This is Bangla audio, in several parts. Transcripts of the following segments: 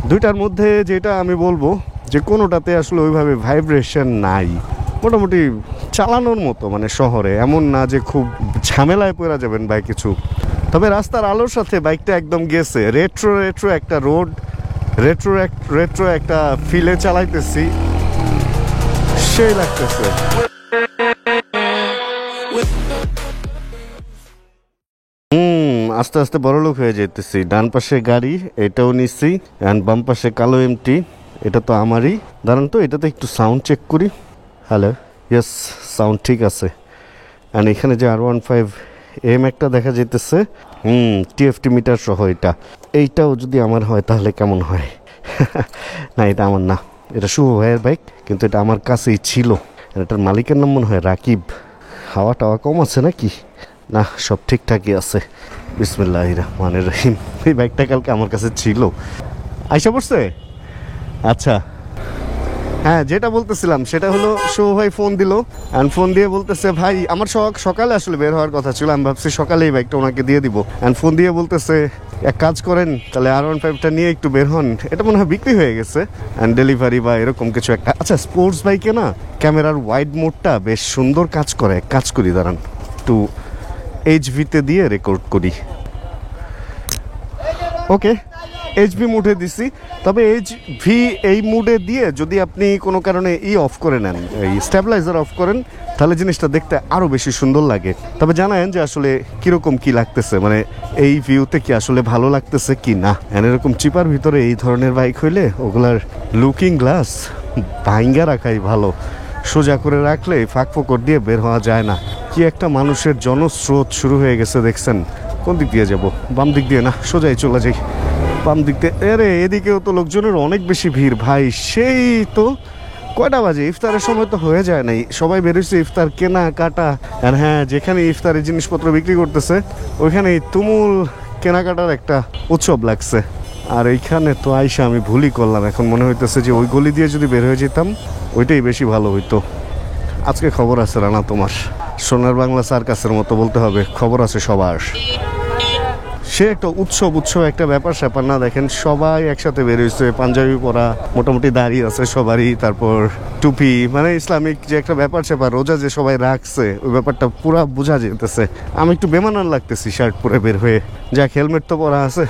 দুইটার মধ্যে যেটা আমি বলবো যে কোনোটাতে আসলে ওইভাবে ভাইব্রেশন নাই, মোটামুটি চালানোর মতো, মানে শহরে এমন না যে খুব ঝামেলায় পড়া যাবেন বাইক কিছু। তবে রাস্তার আলোর সাথে বাইকটা একদম গেছে, রেট্রো রেট্রো একটা রোড, রেট্রো রেট্রো একটা ফিলে চালাইতেছি, সেই লাগতেছে। আস্তে আস্তে বড়লোক হয়ে যেতেছি। ডান পাশে গাড়ি, এটাও নিচ্ছি, অ্যান্ড বাম পাশে কালো এমটি, এটা তো আমারই। দাঁড়ান তো এটাতে একটু সাউন্ড চেক করি। হ্যালো, ইয়েস, সাউন্ড ঠিক আছে। অ্যান্ড এখানে যে R15 এম একটা দেখা যেতেছে, TFT মিটার সহ এইটাও যদি আমার হয় তাহলে কেমন হয়? না, এটা আমার না, এটা শুভ ভাইয়ের বাইক, কিন্তু এটা আমার কাছেই ছিল। এটার মালিকের নাম মনে হয় রাকিব। হাওয়া টাওয়া কম আছে নাকি? না, সব ঠিকঠাকই আছে। বিসমিল্লাহির রহমানির রহিম। এই বাইকটা কালকে আমার কাছে ছিল। আইসা পড়ছে? আচ্ছা, হ্যাঁ, যেটা বলতেছিলাম সেটা হলো শুভ ভাই ফোন দিল, অ্যান্ড ফোন দিয়ে বলতেছে ভাই আমার সকালে আসলে বের হওয়ার কথা ছিল, আমি ভাবছি সকালে এই বাইকটা ওনাকে দিয়ে দিব। অ্যান্ড ফোন দিয়ে বলতেছে এক কাজ করেন, তাহলে R15টা নিয়ে একটু বের হন, এটা মনে হয় বিক্রি হয়ে গেছে, অ্যান্ড ডেলিভারি বা এরকম কিছু একটা। আচ্ছা, স্পোর্টস বাইকে না ক্যামেরার ওয়াইড মোডটা বেশ সুন্দর কাজ করে। কাজ করি, দাঁড়ান একটু HV-তে দিয়ে রেকর্ড করি। ওকে, HV মুডে দিছি। তবে HV এই মুডে দিয়ে যদি আপনি কোনো কারণে অফ করে নেন, এই স্টেবিলাইজার অফ করেন, তাহলে জিনিসটা দেখতে আরও বেশি সুন্দর লাগে। তবে জানায়েন যে আসলে কীরকম কি লাগতেছে, মানে এই ভিউতে কি আসলে ভালো লাগতেছে কি না। এরকম চিপার ভিতরে এই ধরনের বাইক হইলে ওগুলার লুকিং গ্লাস ভাঙ্গা রাখাই ভালো। সোজা করে রাখলে ফাঁক ফোকর দিয়ে বের হওয়া যায় না। কি একটা মানুষের জনস্রোত শুরু হয়ে গেছে দেখছেন। কোন দিক দিয়ে যাব? বাম দিক দিয়ে না, সোজাই চলে যাই বাম দিক দিয়ে। আরে এদিকেও তো লোকজনের অনেক বেশি ভিড় ভাই। সেই তো কয়টা বাজে? ইফতারের সময় তো হয়ে যায় নাই, সবাই বেরোচ্ছে ইফতার কেনা কাটা। আর হ্যাঁ, যেখানে ইফতারের জিনিসপত্র বিক্রি করতেছে ওইখানে তুমুল কেনাকাটার একটা উৎসব লাগছে। আর এইখানে তো আইসা আমি ভুলই করলাম, এখন মনে হইতেছে যে ওই গলি দিয়ে যদি বের হয়ে যেতাম ওইটাই বেশি ভালো হইতো। আজকে খবর আছে রানা তোমার, সোনার বাংলা সার্কাসের মতো বলতে হবে, খবর আছে সবার। সে একটা উৎসব একটা ব্যাপার স্যাপার না, দেখেন সবাই একসাথে বেরিয়েছে, পাঞ্জাবি পরা, মোটামুটি দাঁড়িয়ে আছে সবারই, তারপর টুপি, মানে ইসলামিক যে একটা ব্যাপার স্যাপার, রোজা যে সবাই রাখছে ওই ব্যাপারটা পুরা বোঝা যেতেছে। আমি একটু বেমানান লাগতেছি শার্ট পরে বের হয়ে। যাক, হেলমেট তো পরা আছে,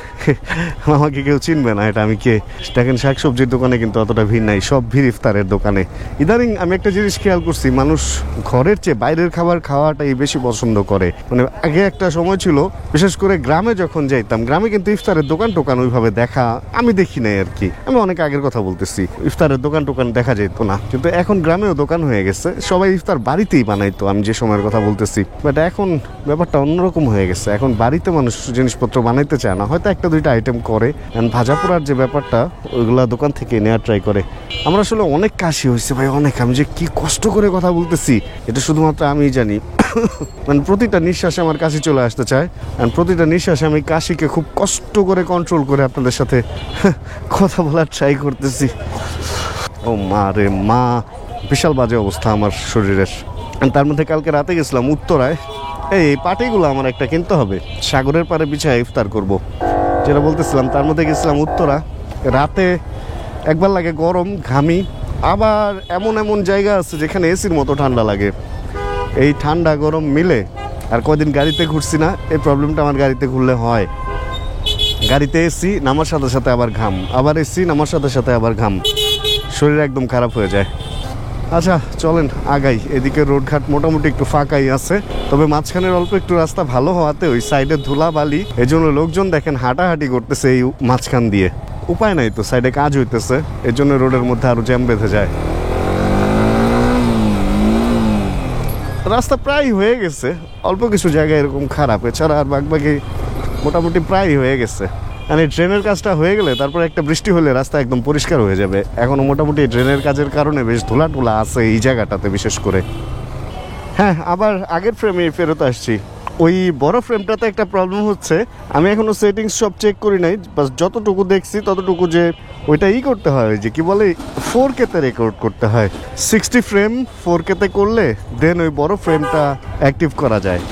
আমাকে কেউ চিনবে না এটা আমি কে। দেখেন শাকসবজির দোকানে কিন্তু অতটা ভিড় নাই, সব ভিড় ইফতারের দোকানে। ইদানিং আমি একটা জিনিস খেয়াল করছি, মানুষ ঘরের চেয়ে বাইরের খাবার খাওয়াটাই বেশি পছন্দ করে। মানে আগে একটা সময় ছিল, বিশেষ করে গ্রামে যখন যাইতাম, গ্রামে কিন্তু ইফতারের দোকান টোকান ওইভাবে দেখা আমি দেখি নাই আর কি। আমি অনেক আগের কথা বলতেছি, ইফতারের দোকান টোকান দেখা যেত না, কিন্তু এখন গ্রামেও দোকান হয়ে গেছে, সবাই ইফতার বাড়িতেই বানাইতো আমি যে সময়ের কথা বলতেছি। বাট এখন ব্যাপারটা অন্যরকম হয়ে গেছে, এখন বাড়িতে মানুষ জিনিসপত্র বানাইতে চায় না, হয়তো একটা দুইটা আইটেম করে, ভাজা পোড়ার যে ব্যাপারটা ওইগুলা দোকান থেকে নেওয়া ট্রাই করে। আমরা আসলে অনেক কাশি হয়েছে ভাই, অনেক। আমি যে কি কষ্ট করে কথা বলতেছি এটা শুধুমাত্র আমিই জানি। মানে প্রতিটা নিঃশ্বাসে আমার কাশি চলে আসতে চায়, প্রতিটা নিঃশ্বাসে আমি কাশিকে খুব কষ্ট করে কন্ট্রোল করে আপনাদের সাথে কথা বলার ট্রাই করতেছি। ও মা রে মা, বিশাল বাজে অবস্থা আমার শরীরের। তার মধ্যে কালকে রাতে গেছিলাম উত্তরায়, এই পাটিগুলো আমার একটা কিনতে হবে, সাগরের পাড়ে বিছায় ইফতার করব, যেটা বলতেছিলাম। তার মধ্যে গেছিলাম উত্তরা, রাতে একবার লাগে গরম, ঘামি, আবার এমন এমন জায়গা আছে যেখানে এসির মতো ঠান্ডা লাগে। এই ঠান্ডা গরম মিলে আর কয়দিন গাড়িতে ঘুরছি না, এই প্রবলেমটা আমার গাড়িতে ঘুরলে হয়। গাড়িতে এসি নামার সাথে সাথে আবার ঘাম, আবার এসি নামার সাথে সাথে আবার ঘাম, শরীর একদম খারাপ হয়ে যায়। আচ্ছা চলেন আগাই। এদিকে রোডঘাট মোটামুটি একটু ফাঁকাই আছে, তবে মাঝখানের অল্প একটু রাস্তা ভালো হওয়াতে ওই সাইডে ধুলা বালি, এই জন্য লোকজন দেখেন হাঁটাহাঁটি করতেছে এই মাঝখান দিয়ে। উপায় নাই তো, সাইডে কাজ হইতেছে, এই জন্য রোডের মধ্যে আরো জ্যাম বেঁধে যায়। রাস্তা প্রায় হয়ে গেছে, অল্প কিছু জায়গায় এরকম খারাপ, এছাড়া আর বাকি মোটামুটি প্রায় হয়ে গেছে। মানে ড্রেনের কাজটা হয়ে গেলে তারপর একটা বৃষ্টি হলে রাস্তা একদম পরিষ্কার হয়ে যাবে। এখনও মোটামুটি ড্রেনের কাজের কারণে বেশ ধুলা টুলা আছে এই জায়গাটাতে বিশেষ করে। হ্যাঁ, আবার আগের ফ্রেমে ফেরত আসছি। ওই বড় ফ্রেমটাতে একটা প্রবলেম হচ্ছে, আমি এখনও সেটিংস সব চেক করি নাই, বাস যতটুকু দেখছি ততটুকু যে ওইটা করতে হয়, যে কি বলে 4K-তে রেকর্ড করতে হয়। 60 ফ্রেম 4K-তে করলে দেন ওই বড় ফ্রেমটা অ্যাক্টিভ করা যায়।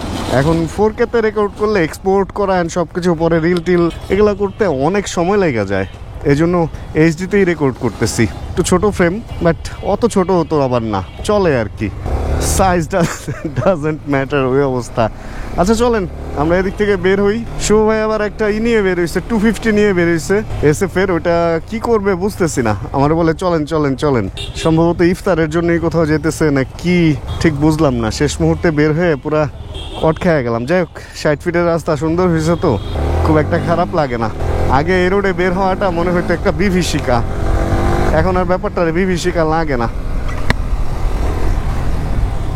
এখন 4K-তে রেকর্ড করলে এক্সপোর্ট করা অ্যান্ড সব কিছু পরে রিল টিল এগুলো করতে অনেক সময় লেগে যায়। এই জন্য এইচডিতেই রেকর্ড করতেছি। একটু ছোট ফ্রেম, বাট অত ছোট তো আবার না, চলে আর কি। সাইজ ডাজেন্ট ম্যাটার, ওই অবস্থা। আচ্ছা চলেন আমরা এদিক থেকে বের হই। শুভ ভাই আবার একটা নিয়ে বের হয়েছে, 250 নিয়ে বের হয়েছে SF এর। ওটা কি করবে বুঝতেছি না। আমার বলে চলেন চলেন চলেন, সম্ভবত ইফতারের জন্যই কোথাও যেতেছে না কি ঠিক বুঝলাম না। শেষ মুহূর্তে বের হয়ে পুরা কট খেয়ে গেলাম। যাই হোক, 60 ফিটের রাস্তা সুন্দর হয়েছে তো, খুব একটা খারাপ লাগে না। আগে এই রোডে বের হওয়াটা মনে হয়তো একটা বিভীষিকা, এখন আর ব্যাপারটা বিভীষিকা লাগে না।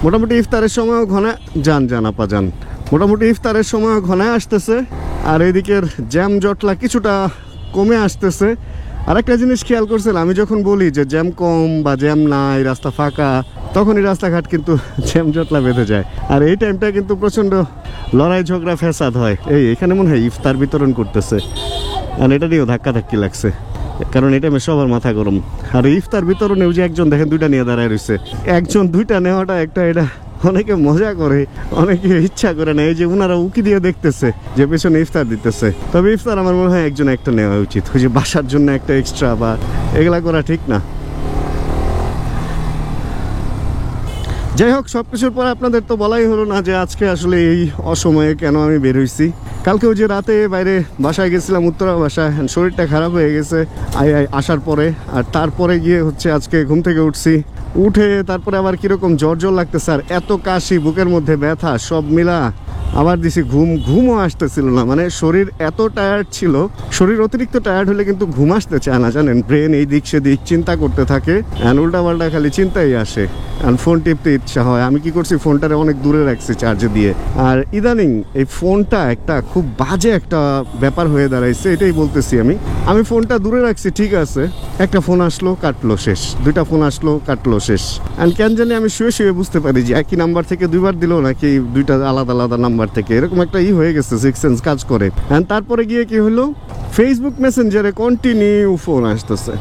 মোটামুটি ইফতারের সময়ও যান আপা যান, মোটামুটি ইফতারের সময় ঘনায় আসতেছে। আর এদিকের জ্যাম জটলা কিছুটা কমে আসতেছে। আর একটা জিনিস খেয়াল করছেন, আমি যখন বলি যে জ্যাম কম বা জ্যাম নাই, রাস্তা ফাঁকা, তখনই রাস্তাঘাট কিন্তু জ্যাম জটলা বেঁধে যায়। আর এই টাইমটা কিন্তু প্রচণ্ড লড়াই ঝগড়া ফ্যাসাদ হয়। এখানে মনে হয় ইফতার বিতরণ করতেছে, আর এটা নিয়েও ধাক্কাধাক্কি লাগছে, কারণ এই টাইমে সবার মাথা গরম। আর ইফতার বিতরণেও যে একজন দেখেন 2টা নিয়ে দাঁড়ায় রয়েছে, একজন 2টা নেওয়াটা একটা, এটা অনেকে মজা করে, অনেকে ইচ্ছা করে না। এই যে ওনারা উকি দিয়ে দেখতেছে যে পেছনে ইফতার দিতেছে। তবে ইফতার আমার মনে হয় একজন একটা নেওয়া উচিত, ওই যে বাসার জন্য একটা এক্সট্রা বা এগুলা করা ঠিক না। যাই হোক, সব কিছুর পরে আপনাদের তো বলাই হলো না যে আজকে আসলে এই অসময়ে কেন আমি বের হয়েছি। কালকেও যে রাতে বাইরে বাসায় গেছিলাম, উত্তরা বাসায়, শরীরটা খারাপ হয়ে গেছে আসার পরে। আর তারপরে গিয়ে হচ্ছে আজকে ঘুম থেকে উঠে তারপরে আবার কীরকম জ্বর লাগতেছে, আর এত কাশি, বুকের মধ্যে ব্যথা, সব মিলা আবার দিছি ঘুমও আসতেছিল না। মানে শরীর এত টায়ার্ড ছিল। শরীর অতিরিক্ত টায়ার্ড হলে কিন্তু ঘুম আসতে চায় না, জানেন। ব্রেন এই দিক সেদিক চিন্তা করতে থাকে, উল্টাপাল্টা খালি চিন্তাই আসে, আর ফোন টিপতে ইচ্ছা হয়। আমি কি করছি, ফোনটারে অনেক দূরে রাখছি চার্জে দিয়ে। আর ইদানিং এই ফোনটা একটা খুব বাজে একটা ব্যাপার হয়ে দাঁড়াইছে, এটাই বলতেছি আমি ফোনটা দূরে রাখছি, ঠিক আছে, একটা ফোন আসলো কাটলো শেষ, 2টা ফোন আসলো কাটলো শেষ। অ্যান্ড কেন জানি আমি শুয়ে বুঝতে পারি যে একই নাম্বার থেকে 2বার দিল নাকি 2টা আলাদা আলাদা নাম্বার থেকে, এরকম একটা হয়ে গেছে, সিক্স সেন্স কাজ করে। অ্যান্ড তারপরে গিয়ে কি হলো, ফেসবুক মেসেঞ্জারে কন্টিনিউ ফোন আসতেছে।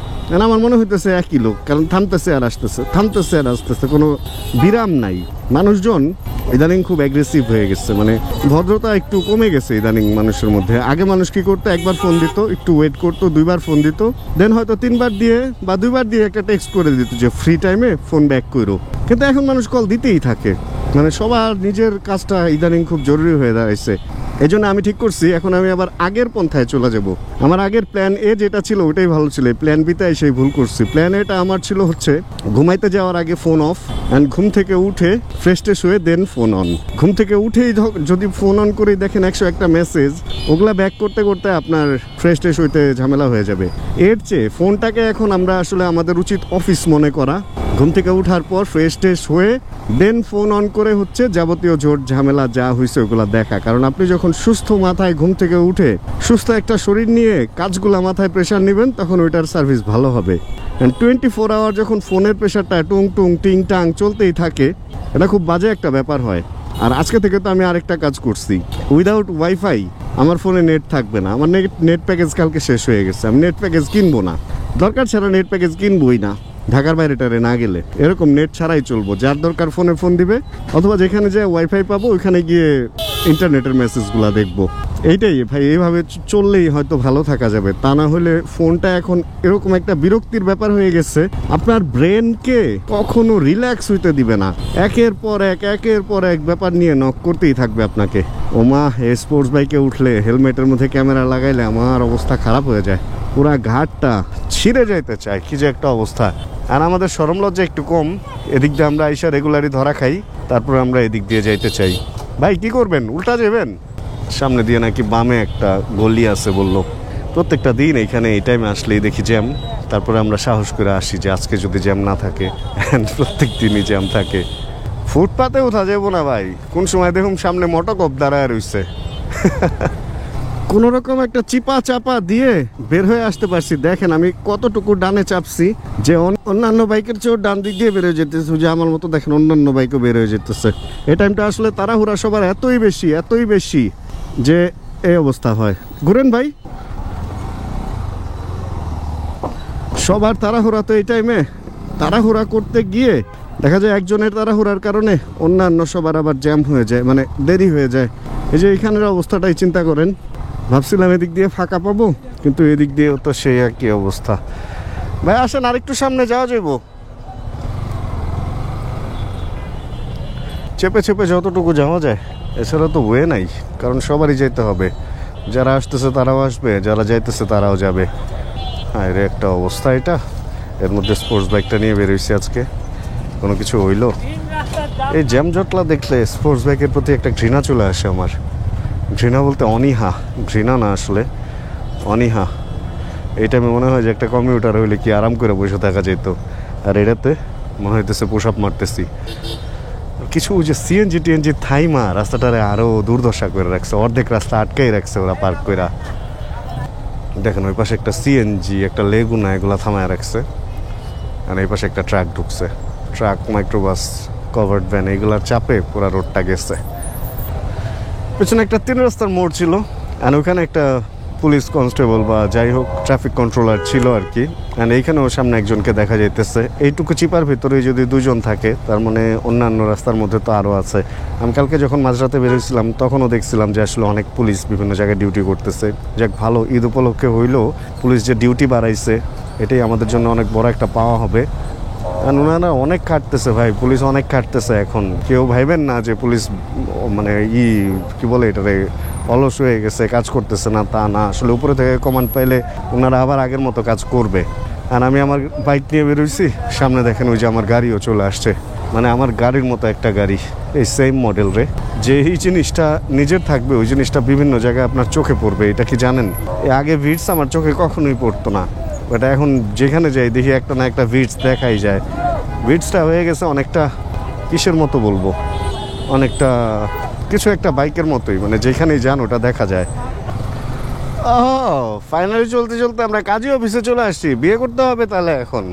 আমার মনে হইতেছে একই লোক, কারণ থামতেছে আর আসতেছে, থামতেছে আর আসতেছে, কোনো বিরাম নাই। মানুষজন ইদানিং খুব অ্যাগ্রেসিভ হয়ে গেছে, মানে ভদ্রতা একটু কমে গেছে ইদানিং মানুষের মধ্যে। আগে মানুষ কি করতো, একবার ফোন দিত, একটু ওয়েট করতো, 2বার ফোন দিত, দেন হয়তো 3বার দিয়ে বা 2বার দিয়ে একটা টেক্সট করে দিত যে ফ্রি টাইমে ফোন ব্যাক করো। কিন্তু এখন মানুষ কল দিতেই থাকে, মানে সবার নিজের কাজটা ইদানিং খুব জরুরি হয়ে দাঁড়াইছে। এই জন্য আমি ঠিক করছি এখন আমি আবার আগের পন্থায় চলে যাব। আমার আগের প্ল্যান এ যেটা ছিল ওটাই ভালো ছিল, প্ল্যান বিতে সেই ভুল করছি। প্ল্যান এটা আমার ছিল হচ্ছে ঘুমাইতে যাওয়ার আগে ফোন অফ, অ্যান্ড ঘুম থেকে উঠে ফ্রেশ ট্রেশ হয়ে দেন ফোন অন। ঘুম থেকে উঠেই যদি ফোন অন করে দেখেন 101টা মেসেজ, ওগুলা ব্যাক করতে করতে আপনার ফ্রেশ ট্রেশ হইতে ঝামেলা হয়ে যাবে। এর চেয়ে ফোনটাকে এখন আমরা আসলে আমাদের উচিত অফিস মনে করা। ঘুম থেকে উঠার পর ফ্রেশ ট্রেশ হয়ে দেন ফোন অন করে হচ্ছে যাবতীয় ঝোট ঝামেলা যা হয়েছে ওগুলো দেখা। কারণ আপনি যখন সুস্থ মাথায় ঘুম থেকে উঠে সুস্থ একটা শরীর নিয়ে কাজগুলা মাথায় প্রেশার নেবেন, তখন ওইটার সার্ভিস ভালো হবে। 24 আওয়ার যখন ফোনের প্রেশারটা টুং টুং টিং টাং চলতেই থাকে, এটা খুব বাজে একটা ব্যাপার হয়। আর আজকে থেকে তো আমি আরেকটা কাজ করছি, উইদাউট ওয়াইফাই আমার ফোনে নেট থাকবে না। আমার নেট প্যাকেজ কালকে শেষ হয়ে গেছে, আমি নেট প্যাকেজ কিনবো না, দরকার ছাড়া নেট প্যাকেজ কিনবই না। ঢাকার বাইরেটারে না গেলে এরকম নেট ছাড়াই চলবো, যার দরকার ফোনে ফোন দিবে, অথবা যেখানে যে ওয়াইফাই পাবো ওইখানে গিয়ে ইন্টারনেটের মেসেজগুলো দেখবো। এইটাই ভাই, এইভাবে চললেই হয়তো ভালো থাকা যাবে। তা না হলে ফোনটা এখন এরকম একটা বিরক্তির ব্যাপার হয়ে গেছে, আপনার ব্রেনকে কখনো রিল্যাক্স হইতে দিবে না। একের পর এক ব্যাপার নিয়ে নক করতেই থাকবে আপনাকে। ওমা, স্পোর্টস বাইকে উঠলে হেলমেটের মধ্যে ক্যামেরা লাগাইলে আমার অবস্থা খারাপ হয়ে যায়, পুরা ঘাটটা ছিঁড়ে যাইতে চায়, কি যে একটা অবস্থা। আর আমাদের শরম লজ্জা একটু কম, এদিক দিয়ে আমরা আইসা রেগুলারই ধরা খাই, তারপরে আমরা এদিক দিয়ে যাইতে চাই। ভাই কি করবেন, উল্টা যাবেন? সামনে দিয়ে নাকি বামে একটা গলি আছে বললো। প্রত্যেকটা দিন এখানে এই টাইমে আসলেই দেখি জ্যাম, তারপরে আমরা সাহস করে আসি যে আজকে যদি জ্যাম না থাকে। প্রত্যেক দিনই জ্যাম থাকে। ফুটপাতে উঠা যাবো না ভাই, কোন সময় দেখুন সামনে মোটকপ দাঁড়ায় রয়েছে। কোনো রকম একটা চিপা চাপা দিয়ে বের হয়ে আসতে পারছি। দেখেন আমি কতটুকু ডানে চাপছি, যে অন্যান্য বাইকের চেয়েও ডান দিক দিয়ে বের হয়ে যেতেছে। যে আমার মতো দেখেন অন্যান্য বাইকও বের হয়ে যেতেছে। এই টাইমটা আসলে তাড়াহুড়া সবার এতই বেশি যে এই অবস্থা হয়। ঘুরেন ভাই, সবার তাড়াহুড়া তো এই টাইমে। তাড়াহুড়া করতে গিয়ে দেখা যায় একজনের তাড়াহুড়ার কারণে অন্যান্য সবার আবার জ্যাম হয়ে যায়, মানে দেরি হয়ে যায়। এই যে এখানের অবস্থাটাই চিন্তা করেন। ভাবছিলাম এদিক দিয়ে ফাঁকা পাবো, কিন্তু এদিক দিয়েও তো সেই একই অবস্থা। ভাই আসেন আরেকটু সামনে যাওয়া যাইব, চেপে চেপে যতটুকু যাওয়া যায়, এছাড়া তো ওয়ে নাই, কারণ সবারই যেতে হবে। যারা আসতেছে তারাও আসবে, যারা যাইতেছে তারাও যাবে। হ্যাঁ রে একটা অবস্থা এটা। এর মধ্যে স্পোর্টস বাইকটা নিয়ে বেরোইছি আজকে, কোনো কিছু হইলো? এই জ্যামজটলা দেখলে স্পোর্টস বাইকের প্রতি একটা ঘৃণা চলে আসে আমার। ঘৃণা বলতে অনীহা, ঘৃণা না আসলে অনীহা। এই টাইমে মনে হয় যে একটা কম্পিউটার হইলে কি আরাম করে বসে থাকা যেত, আর এটাতে মনে হইতেছে পুশ আপ মারতেছি। কিছু যে সিএনজি টিএনজি থাইমা রাস্তাটারে আরও দুর্দশা করে রাখছে, অর্ধেক রাস্তা আটকাই রাখছে ওরা পার্ক করে। দেখেন ওই পাশে একটা সিএনজি, একটা লেগুনা, এগুলা থামায় রাখছে। আর এই পাশে একটা ট্রাক ঢুকছে, ট্রাক, মাইক্রোবাস, কভার্ড ভ্যান, এগুলার চাপে পুরো রোডটা গেছে। পেছনে একটা 3 রাস্তার মোড় ছিল, আর ওখানে একটা পুলিশ কনস্টেবল বা যাই হোক ট্রাফিক কন্ট্রোলার ছিল আর কি। অ্যান্ড এইখানেও সামনে একজনকে দেখা যাইতেছে। এইটুকু চিপার ভিতরে যদি 2 জন থাকে, তার মানে অন্যান্য রাস্তার মধ্যে তো আরও আছে। আমি কালকে যখন মাঝরাতে বেরোইছিলাম তখনও দেখছিলাম যে আসলে অনেক পুলিশ বিভিন্ন জায়গায় ডিউটি করতেছে। যাক ভালো, ঈদ উপলক্ষে হইলেও পুলিশ যে ডিউটি বাড়াইছে, এটাই আমাদের জন্য অনেক বড় একটা পাওয়া হবে। আর ওনারা অনেক কাটতেছে ভাই, পুলিশ অনেক কাটতেছে এখন। কেউ ভাইবেন না যে পুলিশ মানে কি বলে এটারে অলস হয়ে গেছে, কাজ করতেছে না, তা না। আসলে উপরে থেকে কমান্ড পাইলে ওনারা আবার আগের মতো কাজ করবে। আর আমি আমার বাইক নিয়ে বেরোইছি, সামনে দেখেন ওই যে আমার গাড়িও চলে আসছে, মানে আমার গাড়ির মতো একটা গাড়ি, এই সেম মডেল রে। যে এই জিনিসটা নিজের থাকবে, ওই জিনিসটা বিভিন্ন জায়গায় আপনার চোখে পড়বে, এটা কি জানেন? আগে ভিড়স আমার চোখে কখনোই পড়তো না, বাট এখন যেখানে যাই দেখি একটা না একটা ভিডস দেখাই যায়। ভিডসটা হয়ে গেছে অনেকটা কিসের মতো বলবো, অনেকটা কিছু একটা বাইকের মতোই, মানে যেখানেই যান ওটা দেখা যায়। ফাইনালি চলতে চলতে আমরা কাজী অফিসে চলে আসছি। বিয়ে করতে হবে তাহলে এখন?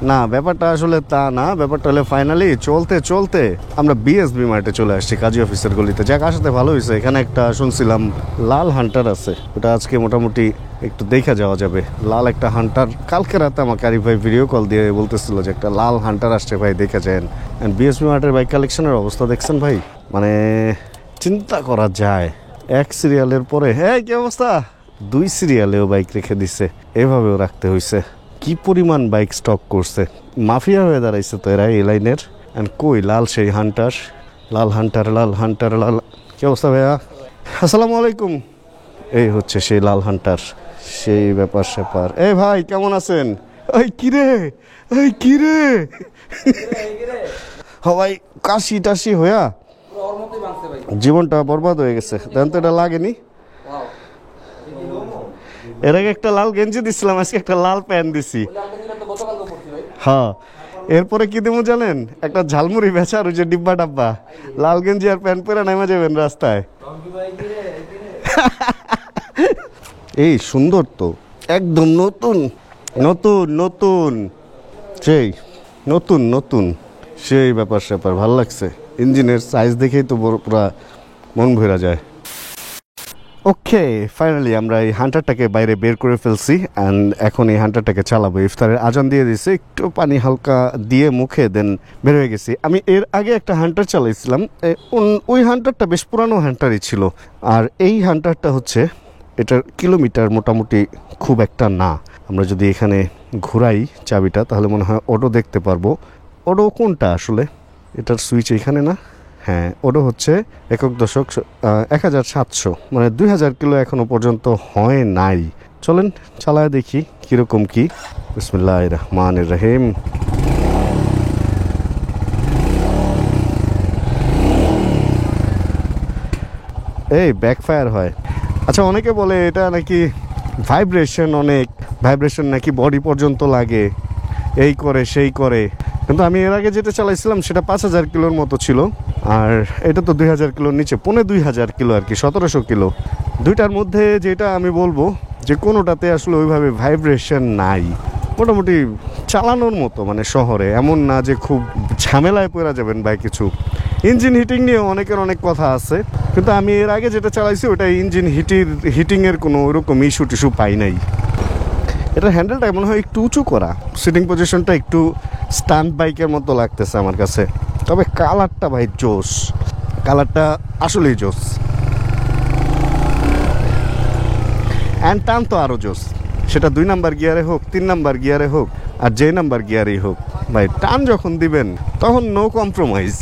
না, ব্যাপারটা আসলে তা না। ব্যাপারটা হলে ফাইনালি চলতে চলতে আমরা বিএসবি মার্টে চলে আসছি, কাজী অফিসের গলিতে। যাক আসাতে ভালো হয়েছে, এখানে একটা শুনছিলাম লাল হান্টার আছে, ওটা আজকে মোটামুটি একটু দেখা যাওয়া যাবে। লাল একটা হান্টার, কালকে রাতে আমাকে আরিফ ভাই ভিডিও কল দিয়ে বলতেছিল যে একটা লাল হান্টার আসছে ভাই, দেখে যান। অ্যান্ড বিএসবি মার্টের বাইক কালেকশনের অবস্থা দেখছেন ভাই, মানে চিন্তা করা যায়। 1 সিরিয়ালের পরে হ্যাঁ কি অবস্থা, 2 সিরিয়ালেও বাইক রেখে দিছে, এভাবেও রাখতে হয়েছে। কি পরিমাণ বাইক স্টক করছে, মাফিয়া হয়ে দাঁড়াইছে তো এরা এই লাইনের। অ্যান্ড কই লাল সেই হান্টার, লাল হান্টার, লাল হান্টার, লাল। কি অবস্থা ভাইয়া? আসসালামু আলাইকুম। এই হচ্ছে সেই লাল হান্টার, সেই ব্যাপার স্যাপার। এই ভাই কেমন আছেন? এই কিরে, এই কিরে ভাই, কাশি টাশি হইয়া জীবনটা বরবাদ হয়ে গেছে। দেন তো এটা লাগেনি? এর আগে একটা লাল গেঞ্জি দিছিলাম, আজকে একটা লাল প্যান্ট দিছি। হ্যাঁ, এরপরে কি দেবো জানেন? একটা ঝালমুড়ি বেচার ওই যে ডিব্বা ডাব্বা, লাল গেঞ্জি আর প্যান্ট পরে নেমে যাবেন রাস্তায়। এই সুন্দর তো, একদম নতুন নতুন নতুন, সেই নতুন নতুন, সেই ব্যাপার স্যাপার। ভালো লাগছে, ইঞ্জিনের সাইজ দেখেই তো পুরা মন ভরা যায়। ওকে, ফাইনালি আমরা এই হান্টারটাকে বাইরে বের করে ফেলছি। অ্যান্ড এখন এই হান্টারটাকে চালাবো। ইফতারের আজান দিয়ে দিয়েছে, একটু পানি হালকা দিয়ে মুখে দেন বের হয়ে গেছি। আমি এর আগে একটা হান্টার চালাইছিলাম, ওই হান্টারটা বেশ পুরানো হান্টারই ছিল। আর এই হান্টারটা হচ্ছে, এটার কিলোমিটার মোটামুটি খুব একটা না। আমরা যদি এখানে ঘুরাই চাবিটা তাহলে মনে হয় অটো দেখতে পারবো। অটো কোনটা আসলে? এটার সুইচ এখানে না? হ্যাঁ, ওটা হচ্ছে 1.700, মানে 2000 কিলো এখনো পর্যন্ত হয় নাই। চলেন চালায় দেখি কিরকম কি। বিসমিল্লাহির রহমানির রহিম। এই ব্যাকফায়ার হয়। আচ্ছা, অনেকে বলে এটা নাকি ভাইব্রেশন, অনেক ভাইব্রেশন নাকি বডি পর্যন্ত লাগে, এই করে সেই করে। কিন্তু আমি এর আগে যেটা চালাইছিলাম সেটা 5000 কিলোর মতো ছিল, আর এটা তো 2000 কিলোর নিচে, 2500 কিলো আর কি, 1700 কিলো। দুইটার মধ্যে যেটা আমি বলবো যে কোনোটাতে আসলে ওইভাবে ভাইব্রেশন নাই, মোটামুটি চালানোর মতো। মানে শহরে এমন না যে খুব ঝামেলায় পড়া যাবেন বা কিছু। ইঞ্জিন হিটিং নিয়ে অনেকের অনেক কথা আছে, কিন্তু আমি এর আগে যেটা চালাইছি ওটা ইঞ্জিন হিটিংয়ের কোনো ওরকম ইস্যু টিস্যু পাই নাই। এটার হ্যান্ডেলটা মনে হয় একটু উঁচু করা, সিটিং পজিশনটা একটু স্টান্ট বাইকের মতো লাগতেছে আমার কাছে। তবে কালারটা ভাই জোস, কালারটা আসলেই জোস। অ্যান্ড টান তো আরও জোস। সেটা 2 নাম্বার গিয়ারে হোক, 3 নাম্বার গিয়ারে হোক, আর যে নাম্বার গিয়ারেই হোক ভাই, টান যখন দিবেন তখন no compromise.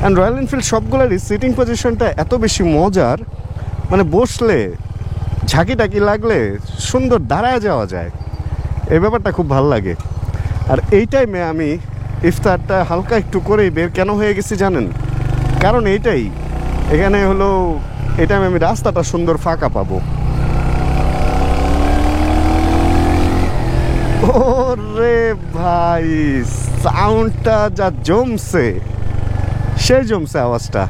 And Royal Enfield সবগুলোরই সিটিং পজিশনটা এত বেশি মজার, মানে বসলে ঝাঁকি টাকি লাগলে সুন্দর দাঁড়ায় যাওয়া যায়, এই ব্যাপারটা খুব ভালো লাগে। আর এই টাইমে আমি ইফতারটা হালকা একটু করেই বের কেন হয়ে গেছি জানেন? কারণ এইটাই, এখানে হলো এই টাইমে আমি রাস্তাটা সুন্দর ফাঁকা পাবো। ওরে ভাই, সাউন্ডটা যা জমছে, সেই জমছে আওয়াজটা।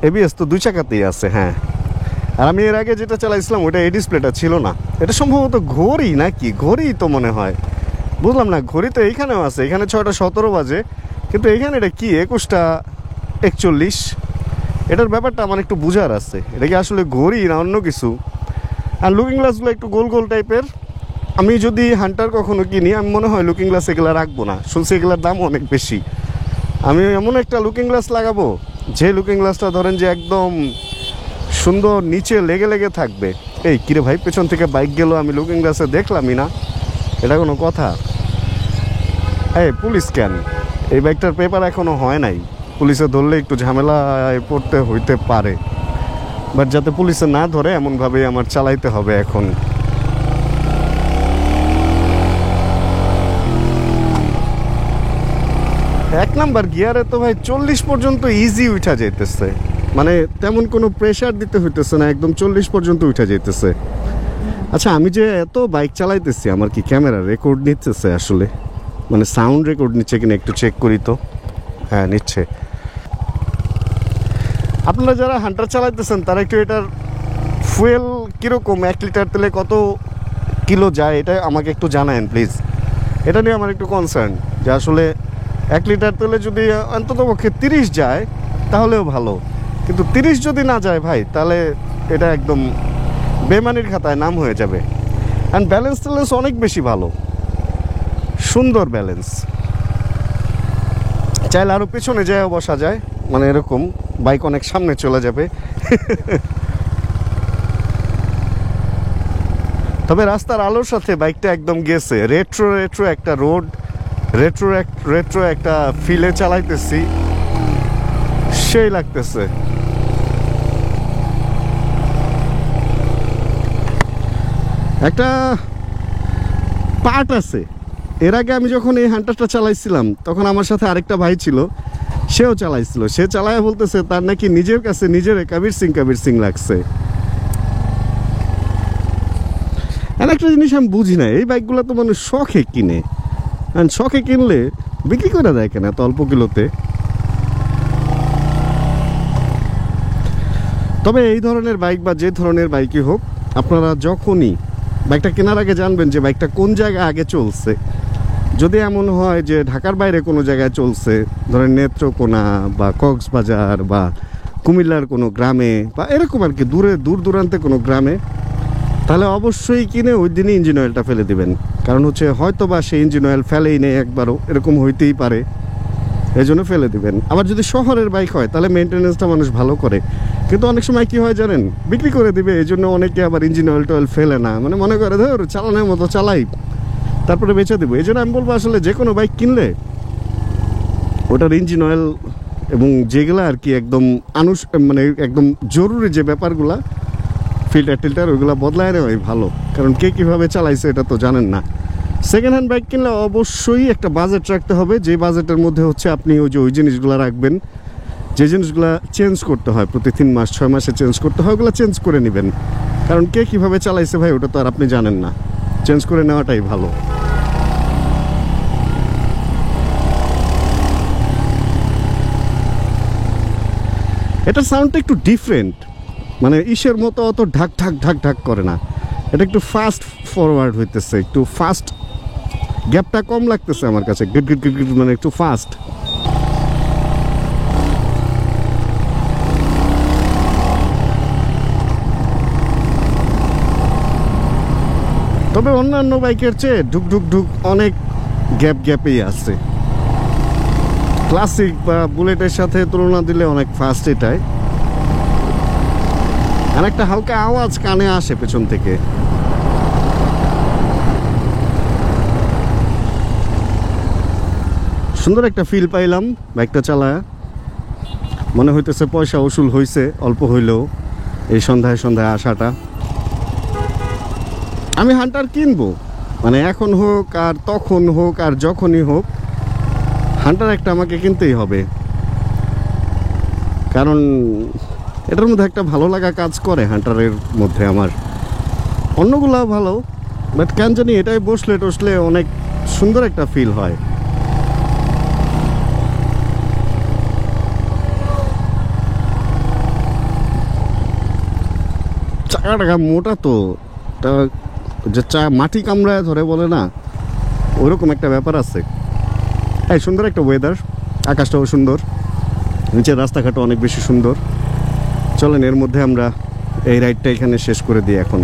এবিএস তো 2 চাকাতেই আছে, হ্যাঁ। আর আমি এর আগে যেটা চালাইছিলাম ওটা এই ডিসপ্লেটা ছিল না, এটা সম্ভবত ঘড়ি নাকি, ঘড়ি তো মনে হয়, বুঝলাম না। ঘড়ি তো এইখানেও আছে, এখানে 6টা 17 বাজে, কিন্তু এইখানে এটা কি 21টা 41। এটার ব্যাপারটা আমার একটু বুঝার আছে, এটা কি আসলে ঘড়ি না অন্য কিছু। আর লুকিং গ্লাসগুলো একটু গোল গোল টাইপের। আমি যদি হান্টার কখনো কিনি, আমি মনে হয় লুকিং গ্লাস এগুলো রাখবো না, শুনছি এগুলোর দাম অনেক বেশি। আমি এমন একটা লুকিং গ্লাস লাগাবো যে লুকিং গ্লাসটা ধরেন যে একদম সুন্দর নিচে লেগে লেগে থাকবে। এই কিরে ভাই, পেছন থেকে বাইক গেল, আমি লুকিং গ্লাসে দেখলামই না, এটা কোনো কথা? এই পুলিশ কেন? এই বাইকটার পেপার এখনো হয় নাই, পুলিশে ধরলে একটু ঝামেলায় পড়তে হইতে পারে, বাট যাতে পুলিশে না ধরে এমনভাবেই আমার চালাইতে হবে এখন। এক নাম্বার গিয়ারে তো ভাই 40 পর্যন্ত ইজি উঠা যাইতেছে, মানে তেমন কোনো প্রেশার দিতে হইতেছে না, একদম 40 পর্যন্ত উঠা যাইতেছে। আচ্ছা, আমি যে এত বাইক চালাইতেছি, আমার কি ক্যামেরা রেকর্ড নিতেছে আসলে, মানে সাউন্ড রেকর্ড নিচ্ছে কিনা একটু চেক করি তো। হ্যাঁ, নিচ্ছে। আপনারা যারা হান্টার চালাইতেছেন তারা একটু এটার ফুয়েল কীরকম, 1 লিটার তেলে কত কিলো যায়, এটা আমাকে একটু জানায়েন প্লিজ। এটা নিয়ে আমার একটু কনসার্ন যে আসলে 1 লিটার তেলে যদি অন্ততপক্ষে 30 যায় তাহলেও ভালো, কিন্তু 30 যদি না যায় ভাই, তাহলে এটা একদম বেমানির খাতায় নাম হয়ে যাবে। অ্যান্ড ব্যালেন্স ট্যালেন্স অনেক বেশি ভালো, সুন্দর ব্যালেন্স। চাইলে আরও পেছনে যায় বসা যায়, মানে এরকম বাইক অনেক সামনে চলে যাবে। তবে রাস্তার আলোর সাথে বাইকটা একদম গেছে, রেট্রো রেট্রো একটা রোড, রেট্রো একটা ফিলে চালাইতেছি, সেই লাগতেছে। একটা পার্ট আছে, এর আগে আমি যখন এই হান্টারটা চালাইছিলাম তখন আমার সাথে আরেকটা ভাই ছিল, সেও চালাইছিল। সে চালায় বলতেছে তার নাকি নিজের কাছে নিজের কাবির সিং লাগছে। আর একটা জিনিস আমি বুঝি না, এই বাইকগুলো তো মানুষ শখে কিনে, শখে কিনলে বিক্রি করে দেয় কেন এত অল্প কিলোতে? তবে এই ধরনের বাইক বা যে ধরনের বাইকই হোক, আপনারা যখনই বাইকটা কেনার আগে জানবেন যে বাইকটা কোন জায়গায় আগে চলছে। যদি এমন হয় যে ঢাকার বাইরে কোনো জায়গায় চলছে, ধরেন নেত্রকোনা বা কক্সবাজার বা কুমিল্লার কোনো গ্রামে বা এরকম আর কি দূর দূরান্তে কোনো গ্রামে, তাহলে অবশ্যই কিনে ওই দিনই ইঞ্জিন অয়েলটা ফেলে দিবেন। কারণ হচ্ছে হয়তো বা সেই ইঞ্জিন অয়েল ফেলেই নেই একবারও, এরকম হইতেই পারে, এই জন্য ফেলে দিবেন। আবার যদি শহরের বাইক হয় তাহলে মেনটেন্যান্সটা মানুষ ভালো করে, কিন্তু অনেক সময় কি হয় জানেন, বিক্রি করে দিবে, এই জন্য অনেকে আবার ইঞ্জিন অয়েল টয়েল ফেলে না, মানে মনে করে ধর চালানোর মতো চালাই, তারপরে বেচে দেবো। এই জন্য আমি বলবো আসলে যে কোনো বাইক কিনলে ওটার ইঞ্জিন অয়েল এবং যেগুলো আর কি একদম মানে একদম জরুরি যে ব্যাপারগুলা, ফিল্টার টিল্টার, ওইগুলো বদলায় নেওয়াই ভালো, কারণ কে কীভাবে চালাইছে এটা তো জানেন না। সেকেন্ড হ্যান্ড বাইক কিনলে অবশ্যই একটা বাজেট রাখতে হবে, যে বাজেটের মধ্যে হচ্ছে আপনি ওই জিনিসগুলো রাখবেন, যে জিনিসগুলো চেঞ্জ করতে হয় প্রতি 3 মাস 6 মাসে চেঞ্জ করতে হয়, ওগুলো চেঞ্জ করে নেবেন। কারণ কে কীভাবে চালাইছে ভাই, ওটা তো আর আপনি জানেন না, চেঞ্জ করে নেওয়াটাই ভালো। এটার সাউন্ডটা একটু ডিফারেন্ট, মানে ইসের মতো অত ঢাক ঢাক ঢাক ঢাক করে না, এটা একটু ফাস্ট ফরওয়ার্ড হইতেছে, একটু ফাস্ট, গ্যাপটা কম লাগতেছে আমার কাছে, গিট গিট গিট গিট, মানে একটু ফাস্ট। তবে অন্যান্য বাইকের চেয়ে ঢুক ঢুক ঢুক অনেক গ্যাপেই আছে। ক্লাসিক বা বুলেটের সাথে তুলনা দিলে অনেক ফাস্ট এটাই। আর একটা হালকা আওয়াজ কানে আসে পেছন থেকে। সুন্দর একটা ফিল পাইলাম বাইকটা চালায়। মনে হইতেছে পয়সা উসুল হয়েছে অল্প হইলেও এই সন্ধ্যায় সন্ধ্যায় আসাটা। আমি হান্টার কিনবো, মানে এখন হোক আর তখন হোক আর যখনই হোক, হান্টার একটা আমাকে কিনতেই হবে। কারণ এটার মধ্যে একটা ভালো লাগা কাজ করে হান্টারের মধ্যে আমার। অন্যগুলা ভালো, বাট কেন জানি এটাই বসলে টসলে অনেক সুন্দর একটা ফিল হয়। চাকাটা মোটা তো, যে মাটি কামড়ায় ধরে বলে না, ওইরকম একটা ব্যাপার আছে। হ্যাঁ, সুন্দর একটা ওয়েদার, আকাশটাও সুন্দর, নিচের রাস্তাঘাটও অনেক বেশি সুন্দর। চলেন এর মধ্যে আমরা এই রাইডটা এখানে শেষ করে দিই এখন।